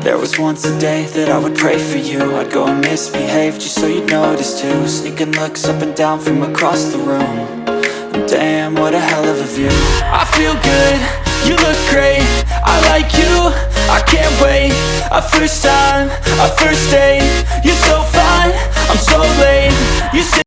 There was once a day that I would pray for you. I'd go and misbehave just so you'd notice too. Sneaking looks up and down from across the room. And damn, what a hell of a view. I feel good, you look great, I like you, I can't wait. A first time, a first date, you're so fine, I'm so late. You say